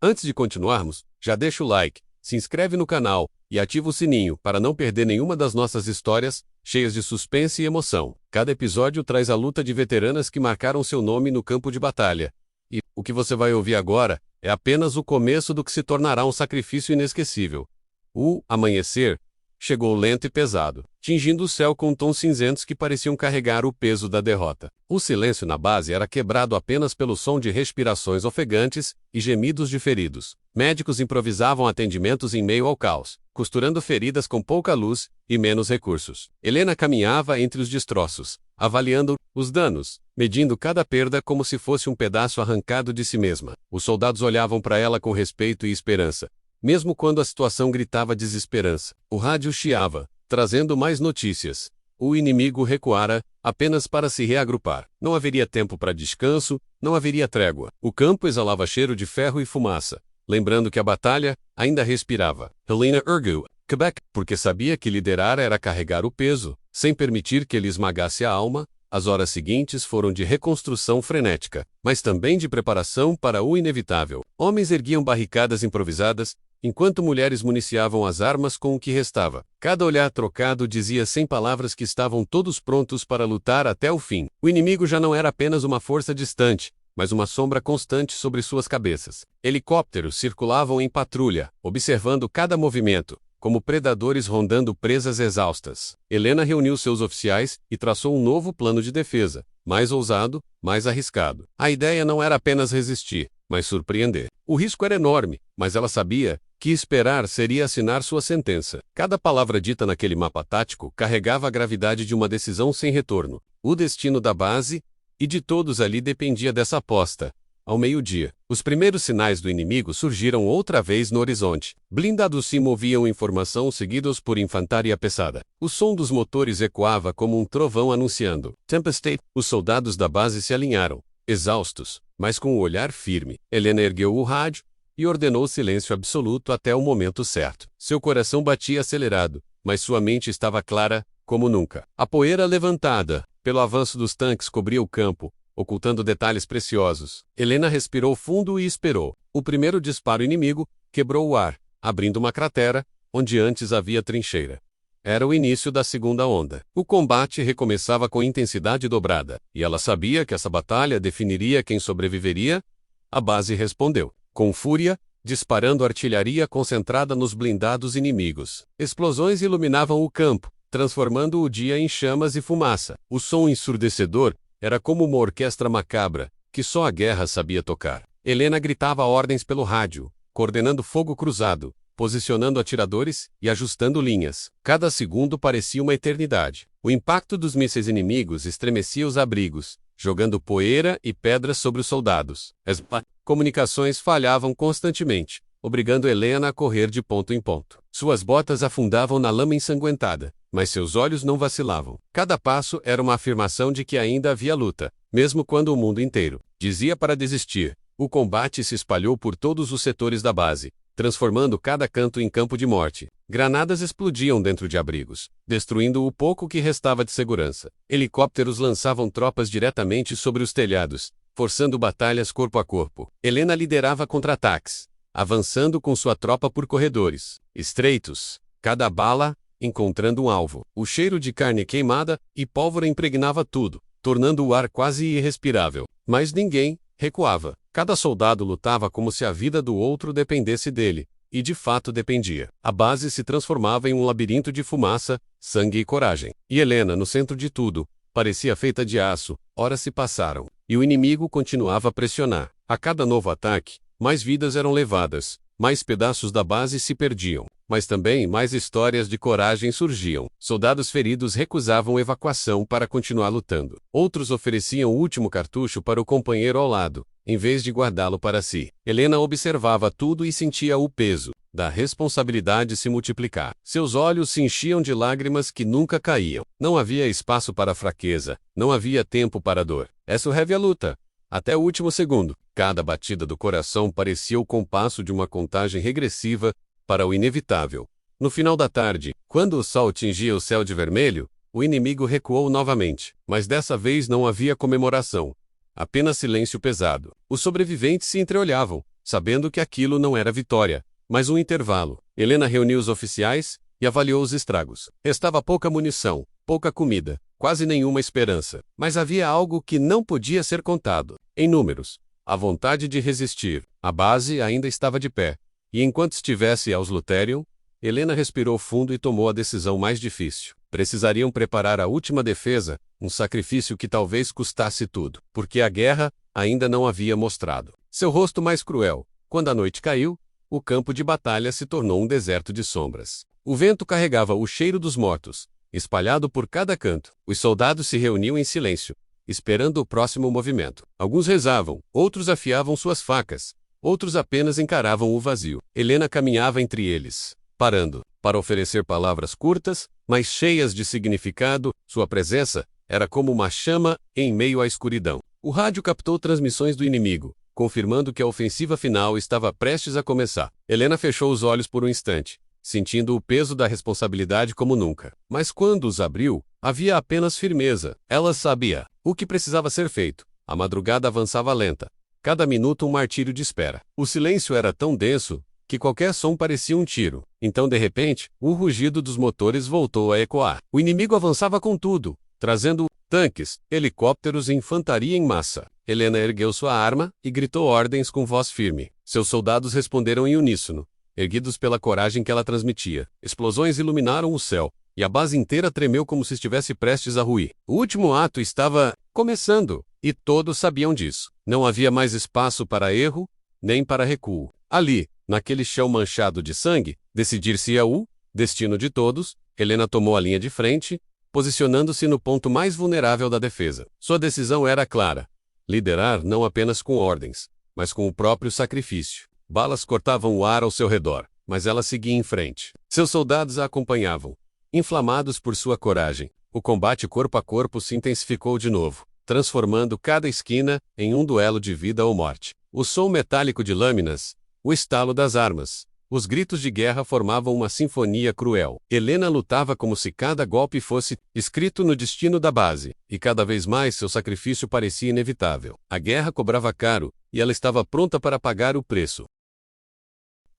Antes de continuarmos, já deixa o like, se inscreve no canal e ativa o sininho para não perder nenhuma das nossas histórias, cheias de suspense e emoção. Cada episódio traz a luta de veteranas que marcaram seu nome no campo de batalha. E o que você vai ouvir agora é apenas o começo do que se tornará um sacrifício inesquecível. O amanhecer chegou lento e pesado, tingindo o céu com tons cinzentos que pareciam carregar o peso da derrota. O silêncio na base era quebrado apenas pelo som de respirações ofegantes e gemidos de feridos. Médicos improvisavam atendimentos em meio ao caos, costurando feridas com pouca luz e menos recursos. Helena caminhava entre os destroços, avaliando os danos, medindo cada perda como se fosse um pedaço arrancado de si mesma. Os soldados olhavam para ela com respeito e esperança, mesmo quando a situação gritava desesperança. O rádio chiava, trazendo mais notícias. O inimigo recuara, apenas para se reagrupar. Não haveria tempo para descanso, não haveria trégua. O campo exalava cheiro de ferro e fumaça, lembrando que a batalha ainda respirava. Helena ergueu, Quebec, porque sabia que liderar era carregar o peso, sem permitir que ele esmagasse a alma. As horas seguintes foram de reconstrução frenética, mas também de preparação para o inevitável. Homens erguiam barricadas improvisadas, enquanto mulheres municiavam as armas com o que restava. Cada olhar trocado dizia sem palavras que estavam todos prontos para lutar até o fim. O inimigo já não era apenas uma força distante, mas uma sombra constante sobre suas cabeças. Helicópteros circulavam em patrulha, observando cada movimento, como predadores rondando presas exaustas. Helena reuniu seus oficiais e traçou um novo plano de defesa, mais ousado, mais arriscado. A ideia não era apenas resistir, mas surpreender. O risco era enorme, mas ela sabia que esperar seria assinar sua sentença. Cada palavra dita naquele mapa tático carregava a gravidade de uma decisão sem retorno. O destino da base e de todos ali dependia dessa aposta. Ao meio-dia, os primeiros sinais do inimigo surgiram outra vez no horizonte. Blindados se moviam em formação seguidos por infantaria pesada. O som dos motores ecoava como um trovão anunciando Tempest. Os soldados da base se alinharam, exaustos, mas com o olhar firme. Helena ergueu o rádio e ordenou silêncio absoluto até o momento certo. Seu coração batia acelerado, mas sua mente estava clara como nunca. A poeira levantada pelo avanço dos tanques cobria o campo, ocultando detalhes preciosos. Helena respirou fundo e esperou. O primeiro disparo inimigo quebrou o ar, abrindo uma cratera, onde antes havia trincheira. Era o início da segunda onda. O combate recomeçava com intensidade dobrada, e ela sabia que essa batalha definiria quem sobreviveria. A base respondeu, com fúria, disparando artilharia concentrada nos blindados inimigos. Explosões iluminavam o campo, transformando o dia em chamas e fumaça. O som ensurdecedor era como uma orquestra macabra, que só a guerra sabia tocar. Helena gritava ordens pelo rádio, coordenando fogo cruzado, posicionando atiradores e ajustando linhas. Cada segundo parecia uma eternidade. O impacto dos mísseis inimigos estremecia os abrigos, jogando poeira e pedras sobre os soldados. As comunicações falhavam constantemente, obrigando Helena a correr de ponto em ponto. Suas botas afundavam na lama ensanguentada, mas seus olhos não vacilavam. Cada passo era uma afirmação de que ainda havia luta, mesmo quando o mundo inteiro dizia para desistir. O combate se espalhou por todos os setores da base, transformando cada canto em campo de morte. Granadas explodiam dentro de abrigos, destruindo o pouco que restava de segurança. Helicópteros lançavam tropas diretamente sobre os telhados, forçando batalhas corpo a corpo. Helena liderava contra-ataques, avançando com sua tropa por corredores estreitos, cada bala encontrando um alvo. O cheiro de carne queimada e pólvora impregnava tudo, tornando o ar quase irrespirável. Mas ninguém recuava. Cada soldado lutava como se a vida do outro dependesse dele, e de fato dependia. A base se transformava em um labirinto de fumaça, sangue e coragem. E Helena, no centro de tudo, parecia feita de aço. Horas se passaram, e o inimigo continuava a pressionar. A cada novo ataque, mais vidas eram levadas, mais pedaços da base se perdiam, mas também mais histórias de coragem surgiam. Soldados feridos recusavam evacuação para continuar lutando. Outros ofereciam o último cartucho para o companheiro ao lado, em vez de guardá-lo para si. Helena observava tudo e sentia o peso da responsabilidade se multiplicar. Seus olhos se enchiam de lágrimas que nunca caíam. Não havia espaço para fraqueza, não havia tempo para dor. Essa é a luta. Até o último segundo, cada batida do coração parecia o compasso de uma contagem regressiva para o inevitável. No final da tarde, quando o sol tingia o céu de vermelho, o inimigo recuou novamente, mas dessa vez não havia comemoração. Apenas silêncio pesado. Os sobreviventes se entreolhavam, sabendo que aquilo não era vitória, mas um intervalo. Helena reuniu os oficiais e avaliou os estragos. Restava pouca munição, pouca comida, quase nenhuma esperança. Mas havia algo que não podia ser contado. Em números, a vontade de resistir. A base ainda estava de pé. E enquanto estivesse aos Lutherion, Helena respirou fundo e tomou a decisão mais difícil. Precisariam preparar a última defesa, um sacrifício que talvez custasse tudo, porque a guerra ainda não havia mostrado seu rosto mais cruel. Quando a noite caiu, o campo de batalha se tornou um deserto de sombras. O vento carregava o cheiro dos mortos, espalhado por cada canto. Os soldados se reuniam em silêncio, esperando o próximo movimento. Alguns rezavam, outros afiavam suas facas, outros apenas encaravam o vazio. Helena caminhava entre eles, parando para oferecer palavras curtas, mas cheias de significado. Sua presença era como uma chama em meio à escuridão. O rádio captou transmissões do inimigo, confirmando que a ofensiva final estava prestes a começar. Helena fechou os olhos por um instante, sentindo o peso da responsabilidade como nunca. Mas quando os abriu, havia apenas firmeza. Ela sabia o que precisava ser feito. A madrugada avançava lenta. Cada minuto um martírio de espera. O silêncio era tão denso que qualquer som parecia um tiro. Então, de repente, o rugido dos motores voltou a ecoar. O inimigo avançava com tudo, trazendo tanques, helicópteros e infantaria em massa. Helena ergueu sua arma e gritou ordens com voz firme. Seus soldados responderam em uníssono, erguidos pela coragem que ela transmitia. Explosões iluminaram o céu, e a base inteira tremeu como se estivesse prestes a ruir. O último ato estava começando, e todos sabiam disso. Não havia mais espaço para erro, nem para recuo. Ali, naquele chão manchado de sangue, decidir-se-ia o destino de todos. Helena tomou a linha de frente, posicionando-se no ponto mais vulnerável da defesa. Sua decisão era clara: liderar não apenas com ordens, mas com o próprio sacrifício. Balas cortavam o ar ao seu redor, mas ela seguia em frente. Seus soldados a acompanhavam, inflamados por sua coragem. O combate corpo a corpo se intensificou de novo, transformando cada esquina em um duelo de vida ou morte. O som metálico de lâminas, o estalo das armas, os gritos de guerra formavam uma sinfonia cruel. Helena lutava como se cada golpe fosse escrito no destino da base, e cada vez mais seu sacrifício parecia inevitável. A guerra cobrava caro, e ela estava pronta para pagar o preço.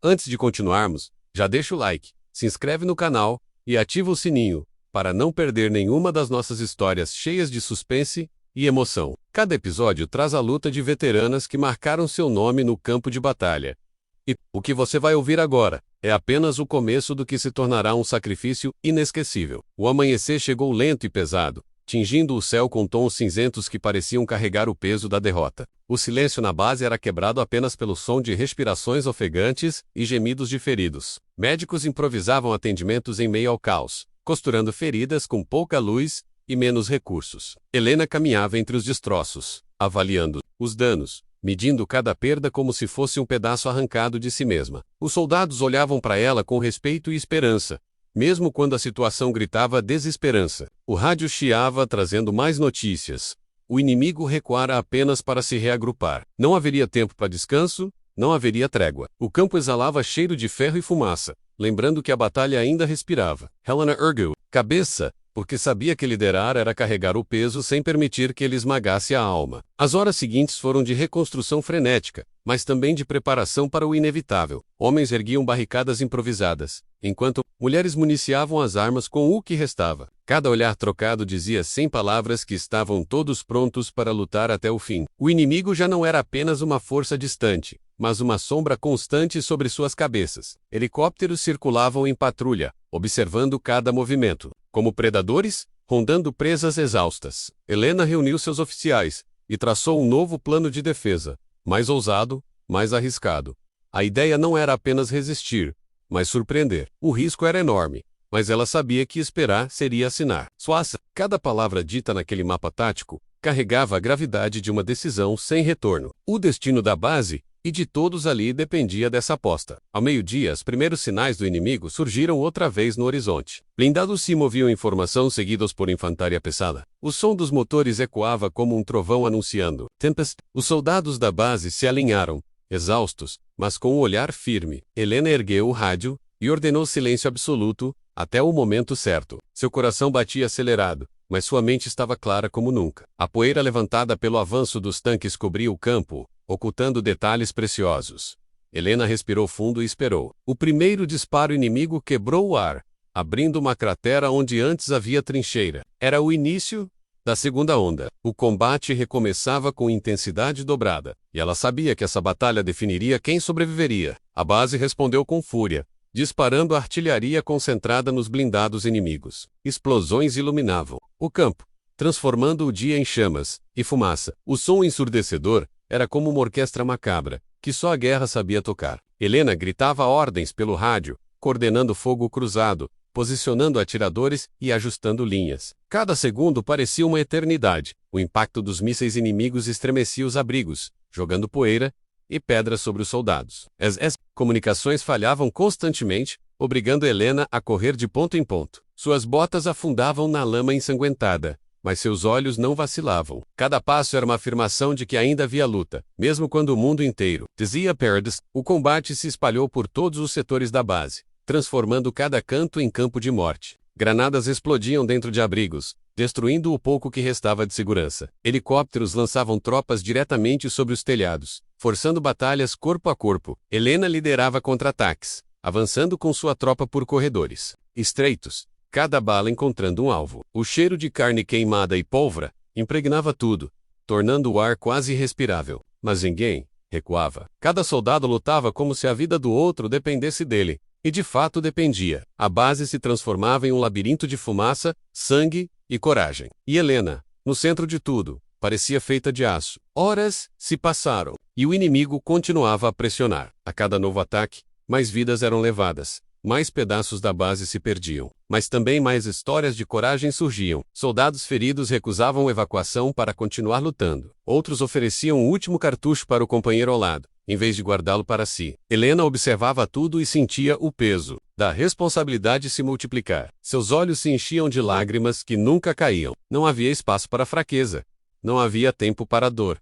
Antes de continuarmos, já deixa o like, se inscreve no canal e ativa o sininho, para não perder nenhuma das nossas histórias cheias de suspense e emoção. Cada episódio traz a luta de veteranas que marcaram seu nome no campo de batalha. E o que você vai ouvir agora é apenas o começo do que se tornará um sacrifício inesquecível. O amanhecer chegou lento e pesado, tingindo o céu com tons cinzentos que pareciam carregar o peso da derrota. O silêncio na base era quebrado apenas pelo som de respirações ofegantes e gemidos de feridos. Médicos improvisavam atendimentos em meio ao caos, costurando feridas com pouca luz e menos recursos. Helena caminhava entre os destroços, avaliando os danos, medindo cada perda como se fosse um pedaço arrancado de si mesma. Os soldados olhavam para ela com respeito e esperança, mesmo quando a situação gritava desesperança. O rádio chiava trazendo mais notícias. O inimigo recuara apenas para se reagrupar. Não haveria tempo para descanso, não haveria trégua. O campo exalava cheiro de ferro e fumaça, lembrando que a batalha ainda respirava. Helena ergueu cabeça, porque sabia que liderar era carregar o peso sem permitir que ele esmagasse a alma. As horas seguintes foram de reconstrução frenética, mas também de preparação para o inevitável. Homens erguiam barricadas improvisadas, enquanto mulheres municiavam as armas com o que restava. Cada olhar trocado dizia sem palavras que estavam todos prontos para lutar até o fim. O inimigo já não era apenas uma força distante, mas uma sombra constante sobre suas cabeças. Helicópteros circulavam em patrulha, observando cada movimento, como predadores, rondando presas exaustas. Helena reuniu seus oficiais e traçou um novo plano de defesa, mais ousado, mais arriscado. A ideia não era apenas resistir, mas surpreender. O risco era enorme, mas ela sabia que esperar seria assinar. Cada palavra dita naquele mapa tático carregava a gravidade de uma decisão sem retorno. O destino da base e de todos ali dependia dessa aposta. Ao meio-dia, os primeiros sinais do inimigo surgiram outra vez no horizonte. Blindados se moviam em formação seguidos por infantaria pesada. O som dos motores ecoava como um trovão anunciando Tempest. Os soldados da base se alinharam, exaustos, mas com um olhar firme. Helena ergueu o rádio e ordenou silêncio absoluto, até o momento certo. Seu coração batia acelerado, mas sua mente estava clara como nunca. A poeira levantada pelo avanço dos tanques cobria o campo, ocultando detalhes preciosos. Helena respirou fundo e esperou. O primeiro disparo inimigo quebrou o ar, abrindo uma cratera onde antes havia trincheira. Era o início da segunda onda. O combate recomeçava com intensidade dobrada, e ela sabia que essa batalha definiria quem sobreviveria. A base respondeu com fúria, disparando artilharia concentrada nos blindados inimigos. Explosões iluminavam o campo, transformando o dia em chamas e fumaça. O som ensurdecedor era como uma orquestra macabra, que só a guerra sabia tocar. Helena gritava ordens pelo rádio, coordenando fogo cruzado, posicionando atiradores e ajustando linhas. Cada segundo parecia uma eternidade. O impacto dos mísseis inimigos estremecia os abrigos, jogando poeira e pedras sobre os soldados. As comunicações falhavam constantemente, obrigando Helena a correr de ponto em ponto. Suas botas afundavam na lama ensanguentada, mas seus olhos não vacilavam. Cada passo era uma afirmação de que ainda havia luta, mesmo quando o mundo inteiro dizia perdas. O combate se espalhou por todos os setores da base, transformando cada canto em campo de morte. Granadas explodiam dentro de abrigos, destruindo o pouco que restava de segurança. Helicópteros lançavam tropas diretamente sobre os telhados, forçando batalhas corpo a corpo. Helena liderava contra-ataques, avançando com sua tropa por corredores estreitos, cada bala encontrando um alvo. O cheiro de carne queimada e pólvora impregnava tudo, tornando o ar quase irrespirável. Mas ninguém recuava. Cada soldado lutava como se a vida do outro dependesse dele. E de fato dependia. A base se transformava em um labirinto de fumaça, sangue e coragem. E Helena, no centro de tudo, parecia feita de aço. Horas se passaram, e o inimigo continuava a pressionar. A cada novo ataque, mais vidas eram levadas, mais pedaços da base se perdiam. Mas também mais histórias de coragem surgiam. Soldados feridos recusavam evacuação para continuar lutando. Outros ofereciam o último cartucho para o companheiro ao lado, em vez de guardá-lo para si. Helena observava tudo e sentia o peso da responsabilidade se multiplicar. Seus olhos se enchiam de lágrimas que nunca caíam. Não havia espaço para fraqueza. Não havia tempo para dor.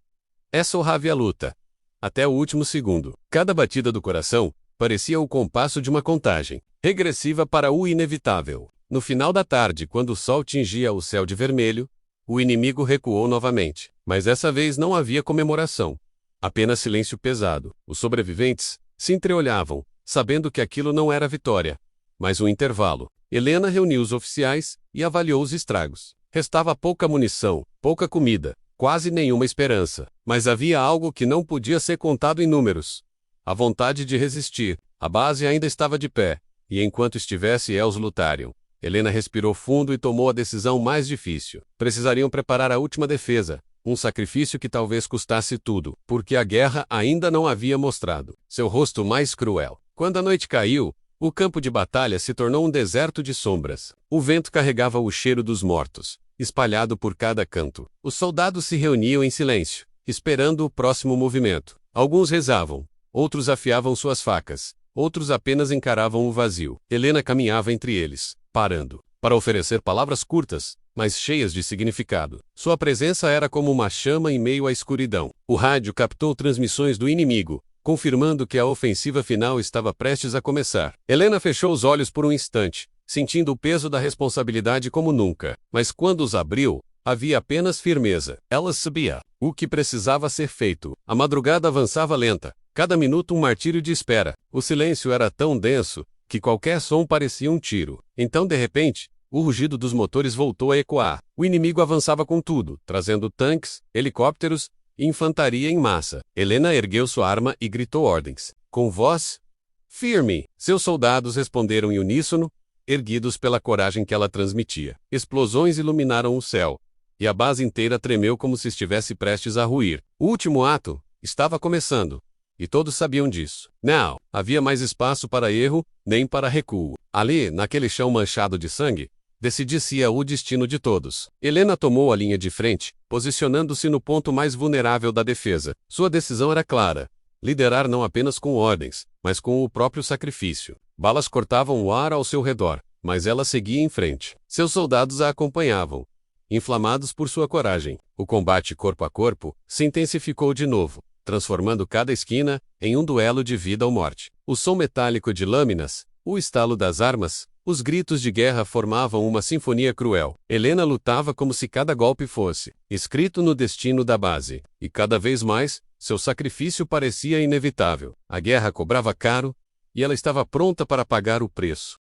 Essa honrava a luta, até o último segundo. Cada batida do coração parecia o compasso de uma contagem regressiva para o inevitável. No final da tarde, quando o sol tingia o céu de vermelho, o inimigo recuou novamente. Mas dessa vez não havia comemoração. Apenas silêncio pesado. Os sobreviventes se entreolhavam, sabendo que aquilo não era vitória, mas um intervalo. Helena reuniu os oficiais e avaliou os estragos. Restava pouca munição, pouca comida, quase nenhuma esperança. Mas havia algo que não podia ser contado em números: a vontade de resistir. A base ainda estava de pé, e enquanto estivesse, eles lutariam. Helena respirou fundo e tomou a decisão mais difícil. Precisariam preparar a última defesa. Um sacrifício que talvez custasse tudo, porque a guerra ainda não havia mostrado seu rosto mais cruel. Quando a noite caiu, o campo de batalha se tornou um deserto de sombras. O vento carregava o cheiro dos mortos, espalhado por cada canto. Os soldados se reuniam em silêncio, esperando o próximo movimento. Alguns rezavam, outros afiavam suas facas, outros apenas encaravam o vazio. Helena caminhava entre eles, parando, para oferecer palavras curtas, mas cheias de significado. Sua presença era como uma chama em meio à escuridão. O rádio captou transmissões do inimigo, confirmando que a ofensiva final estava prestes a começar. Helena fechou os olhos por um instante, sentindo o peso da responsabilidade como nunca. Mas quando os abriu, havia apenas firmeza. Ela sabia o que precisava ser feito. A madrugada avançava lenta, cada minuto um martírio de espera. O silêncio era tão denso que qualquer som parecia um tiro. Então, de repente, o rugido dos motores voltou a ecoar. O inimigo avançava com tudo, trazendo tanques, helicópteros e infantaria em massa. Helena ergueu sua arma e gritou ordens, com voz firme. Seus soldados responderam em uníssono, erguidos pela coragem que ela transmitia. Explosões iluminaram o céu, e a base inteira tremeu como se estivesse prestes a ruir. O último ato estava começando, e todos sabiam disso. Não havia mais espaço para erro, nem para recuo. Ali, naquele chão manchado de sangue, decidia o destino de todos. Helena tomou a linha de frente, posicionando-se no ponto mais vulnerável da defesa. Sua decisão era clara: liderar não apenas com ordens, mas com o próprio sacrifício. Balas cortavam o ar ao seu redor, mas ela seguia em frente. Seus soldados a acompanhavam, inflamados por sua coragem. O combate corpo a corpo se intensificou de novo, transformando cada esquina em um duelo de vida ou morte. O som metálico de lâminas, o estalo das armas, Os gritos de guerra formavam uma sinfonia cruel. Helena lutava como se cada golpe fosse escrito no destino da base, e cada vez mais, seu sacrifício parecia inevitável. A guerra cobrava caro, e ela estava pronta para pagar o preço.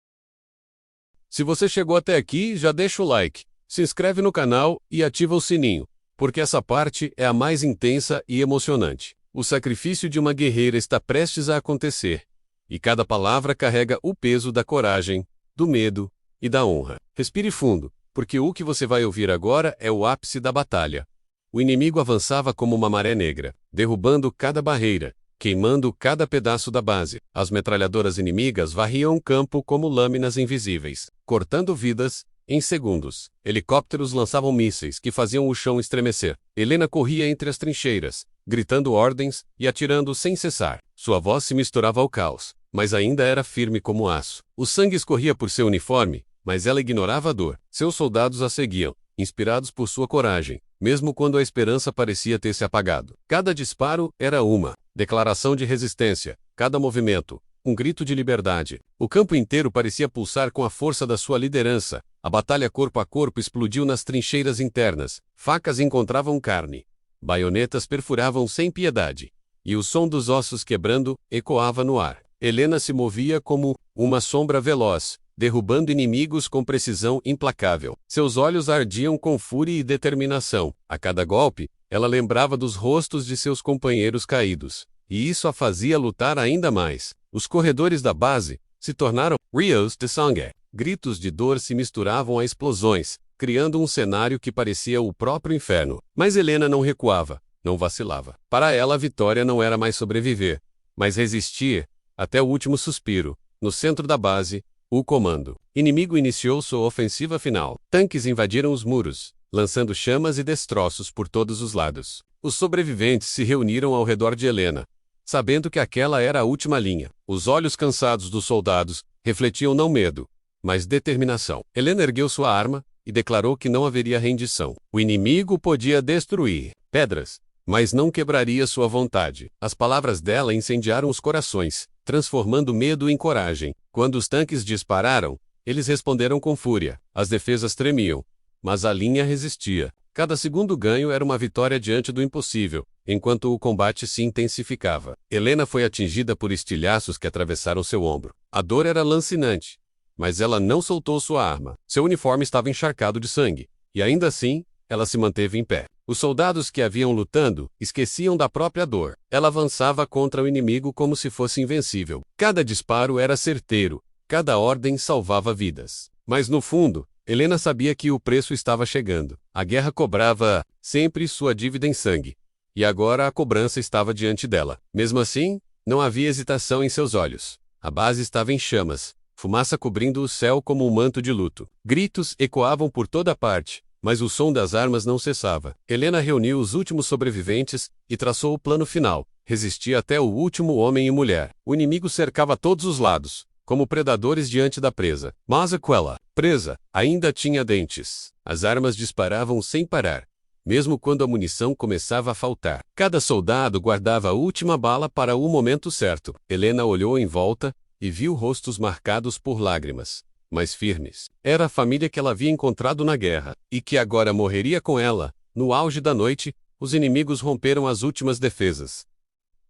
Se você chegou até aqui, já deixa o like, se inscreve no canal e ativa o sininho, porque essa parte é a mais intensa e emocionante. O sacrifício de uma guerreira está prestes a acontecer, e cada palavra carrega o peso da coragem, do medo e da honra. Respire fundo, porque o que você vai ouvir agora é o ápice da batalha. O inimigo avançava como uma maré negra, derrubando cada barreira, queimando cada pedaço da base. As metralhadoras inimigas varriam o campo como lâminas invisíveis, cortando vidas em segundos. Helicópteros lançavam mísseis que faziam o chão estremecer. Helena corria entre as trincheiras, gritando ordens e atirando sem cessar. Sua voz se misturava ao caos, mas ainda era firme como aço. O sangue escorria por seu uniforme, mas ela ignorava a dor. Seus soldados a seguiam, inspirados por sua coragem, mesmo quando a esperança parecia ter se apagado. Cada disparo era uma declaração de resistência, cada movimento, um grito de liberdade. O campo inteiro parecia pulsar com a força da sua liderança. A batalha corpo a corpo explodiu nas trincheiras internas. Facas encontravam carne. Baionetas perfuravam sem piedade. E o som dos ossos quebrando ecoava no ar. Helena se movia como uma sombra veloz, derrubando inimigos com precisão implacável. Seus olhos ardiam com fúria e determinação. A cada golpe, ela lembrava dos rostos de seus companheiros caídos, e isso a fazia lutar ainda mais. Os corredores da base se tornaram rios de sangue. Gritos de dor se misturavam a explosões, criando um cenário que parecia o próprio inferno. Mas Helena não recuava, não vacilava. Para ela a vitória não era mais sobreviver, mas resistir até o último suspiro. No centro da base, o comando inimigo iniciou sua ofensiva final. Tanques invadiram os muros, lançando chamas e destroços por todos os lados. Os sobreviventes se reuniram ao redor de Helena, sabendo que aquela era a última linha. Os olhos cansados dos soldados refletiam não medo, mas determinação. Helena ergueu sua arma e declarou que não haveria rendição. O inimigo podia destruir pedras, mas não quebraria sua vontade. As palavras dela incendiaram os corações, transformando medo em coragem. Quando os tanques dispararam, eles responderam com fúria. As defesas tremiam, mas a linha resistia. Cada segundo ganho era uma vitória diante do impossível, enquanto o combate se intensificava. Helena foi atingida por estilhaços que atravessaram seu ombro. A dor era lancinante, mas ela não soltou sua arma. Seu uniforme estava encharcado de sangue, e ainda assim, ela se manteve em pé. Os soldados que haviam lutando esqueciam da própria dor. Ela avançava contra o inimigo como se fosse invencível. Cada disparo era certeiro, cada ordem salvava vidas. Mas no fundo, Helena sabia que o preço estava chegando. A guerra cobrava sempre sua dívida em sangue, e agora a cobrança estava diante dela. Mesmo assim, não havia hesitação em seus olhos. A base estava em chamas, fumaça cobrindo o céu como um manto de luto. Gritos ecoavam por toda parte, mas o som das armas não cessava. Helena reuniu os últimos sobreviventes e traçou o plano final. Resistia até o último homem e mulher. O inimigo cercava todos os lados, como predadores diante da presa. Mas aquela presa ainda tinha dentes. As armas disparavam sem parar, mesmo quando a munição começava a faltar. Cada soldado guardava a última bala para o momento certo. Helena olhou em volta e viu rostos marcados por lágrimas, mas firmes. Era a família que ela havia encontrado na guerra, e que agora morreria com ela. No auge da noite, os inimigos romperam as últimas defesas.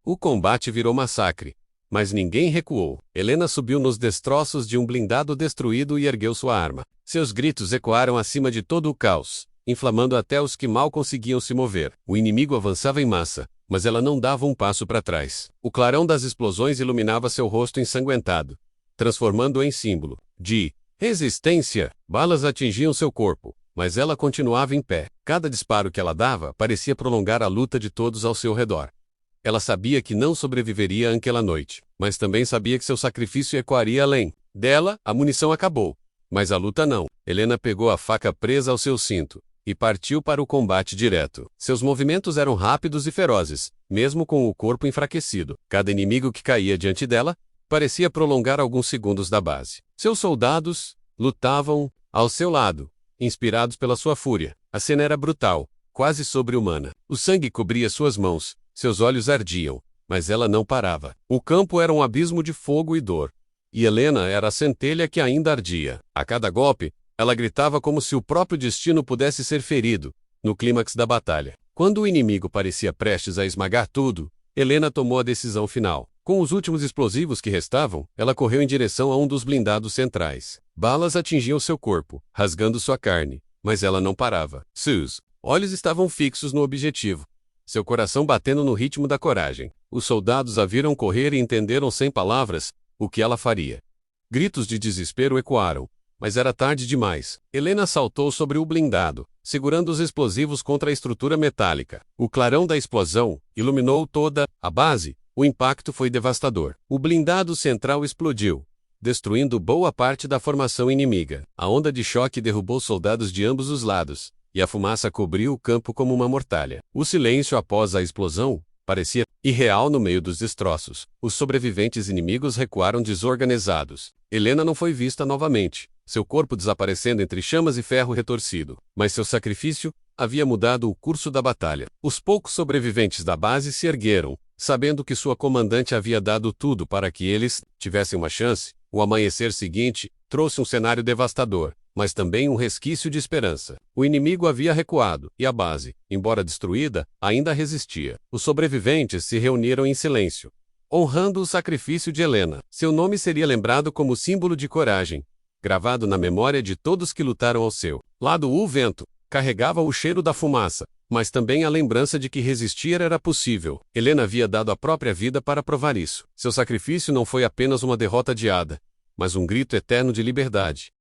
O combate virou massacre, mas ninguém recuou. Helena subiu nos destroços de um blindado destruído e ergueu sua arma. Seus gritos ecoaram acima de todo o caos, inflamando até os que mal conseguiam se mover. O inimigo avançava em massa, mas ela não dava um passo para trás. O clarão das explosões iluminava seu rosto ensanguentado, transformando-o em símbolo de resistência. Balas atingiam seu corpo, mas ela continuava em pé. Cada disparo que ela dava parecia prolongar a luta de todos ao seu redor. Ela sabia que não sobreviveria àquela noite, mas também sabia que seu sacrifício ecoaria além dela. A munição acabou, mas a luta não. Helena pegou a faca presa ao seu cinto e partiu para o combate direto. Seus movimentos eram rápidos e ferozes, mesmo com o corpo enfraquecido. Cada inimigo que caía diante dela parecia prolongar alguns segundos da base. Seus soldados lutavam ao seu lado, inspirados pela sua fúria. A cena era brutal, quase sobre-humana. O sangue cobria suas mãos, seus olhos ardiam, mas ela não parava. O campo era um abismo de fogo e dor, E Helena era a centelha que ainda ardia. A cada golpe, ela gritava como se o próprio destino pudesse ser ferido, no clímax da batalha. Quando o inimigo parecia prestes a esmagar tudo, Helena tomou a decisão final. Com os últimos explosivos que restavam, ela correu em direção a um dos blindados centrais. Balas atingiam seu corpo, rasgando sua carne, mas ela não parava. Seus olhos estavam fixos no objetivo, seu coração batendo no ritmo da coragem. Os soldados a viram correr e entenderam sem palavras o que ela faria. Gritos de desespero ecoaram, mas era tarde demais. Helena saltou sobre o blindado, segurando os explosivos contra a estrutura metálica. O clarão da explosão iluminou toda a base. O impacto foi devastador. O blindado central explodiu, destruindo boa parte da formação inimiga. A onda de choque derrubou soldados de ambos os lados, e a fumaça cobriu o campo como uma mortalha. O silêncio após a explosão parecia irreal no meio dos destroços. Os sobreviventes inimigos recuaram desorganizados. Helena não foi vista novamente, seu corpo desaparecendo entre chamas e ferro retorcido. Mas seu sacrifício havia mudado o curso da batalha. Os poucos sobreviventes da base se ergueram, sabendo que sua comandante havia dado tudo para que eles tivessem uma chance. O amanhecer seguinte trouxe um cenário devastador, mas também um resquício de esperança. O inimigo havia recuado, e a base, embora destruída, ainda resistia. Os sobreviventes se reuniram em silêncio, honrando o sacrifício de Helena. Seu nome seria lembrado como símbolo de coragem, gravado na memória de todos que lutaram ao seu lado. O vento carregava o cheiro da fumaça, mas também a lembrança de que resistir era possível. Helena havia dado a própria vida para provar isso. Seu sacrifício não foi apenas uma derrota adiada, mas um grito eterno de liberdade.